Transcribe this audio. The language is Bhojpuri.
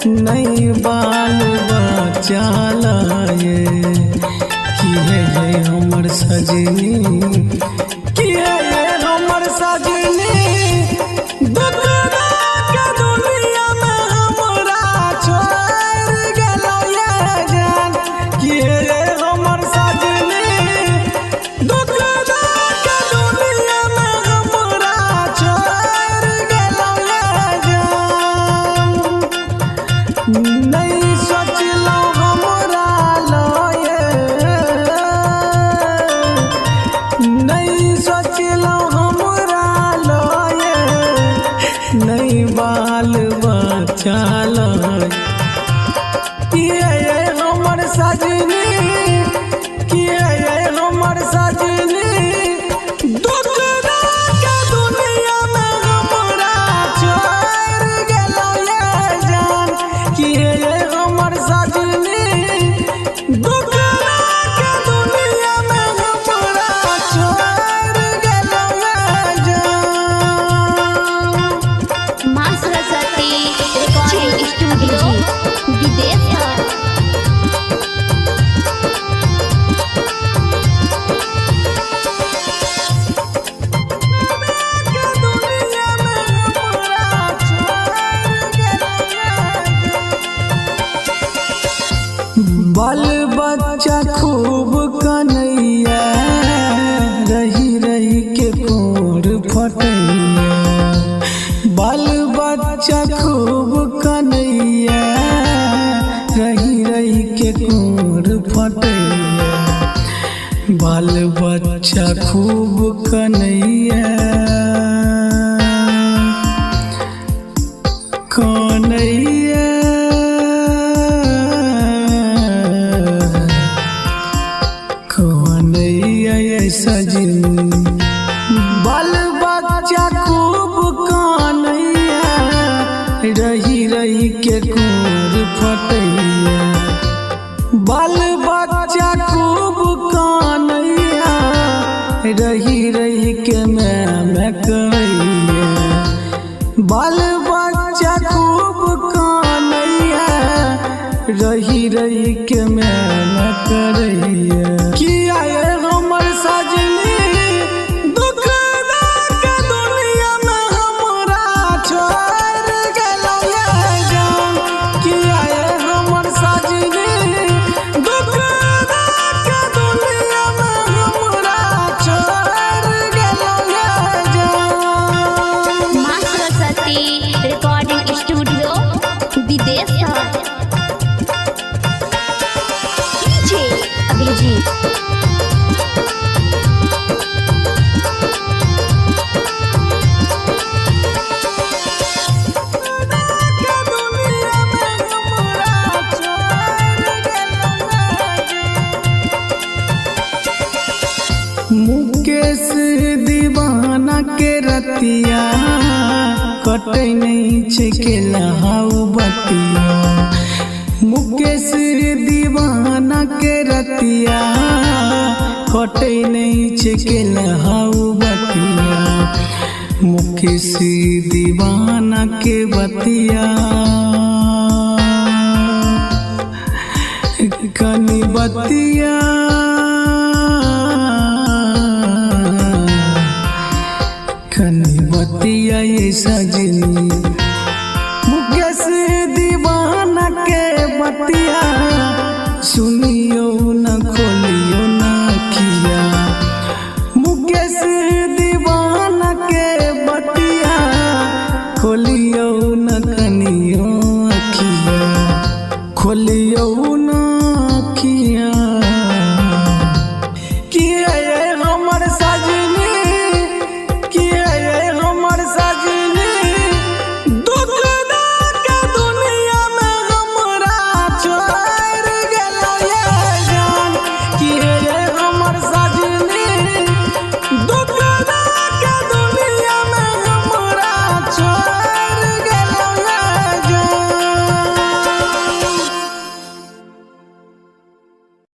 नहीं बाल बच्चा लाए कि है हमर सजनी कि है हमर सजनी नहीं सोचलो हमरा लए नहीं सोचलो हमरा लए नहीं बाल बच्चा लए किए हमर सजनी किए हमर सजनी बाल बच्चा खूब कन्हैया रही रही के कोर फटैया बाल बच्चा खूब कन्हैया रही रही के कोर फटैया बाल बच्चा खूब कन्हैया कन्हैया सजनी बाल बच्चा खूब कन्हैया रही रही के कोर फटैया बाल बच्चा खूब कन्हैया रही रही के मैं कहैया बाल बच्चा खूब कन्हैया रही रही के मैं करैया किया हमर सजनी दुख के दुनिया में हमरा छोड़ गेलौ जान किया हमर सजनी दुख के दुनिया में हमरा छोड़ गेलौ जान। माँ सरस्वती रिकॉर्डिंग स्टूडियो विदेश अभिजीत मुकेश दीवाना के रतिया कटे नहीं छेकेला हाउ बतिया मुकेश दीवाना के रतिया कटे नहीं छेकेला हाउ बतिया मुकेश दीवाना के बतिया कनी बतिया कनी बतिया ये सजनी मुकेश दीवाना के बतिया सुनियो न खोलियो न किया मुकेश दीवाना के बतिया खोलियो न कनियो अखिया खोलियो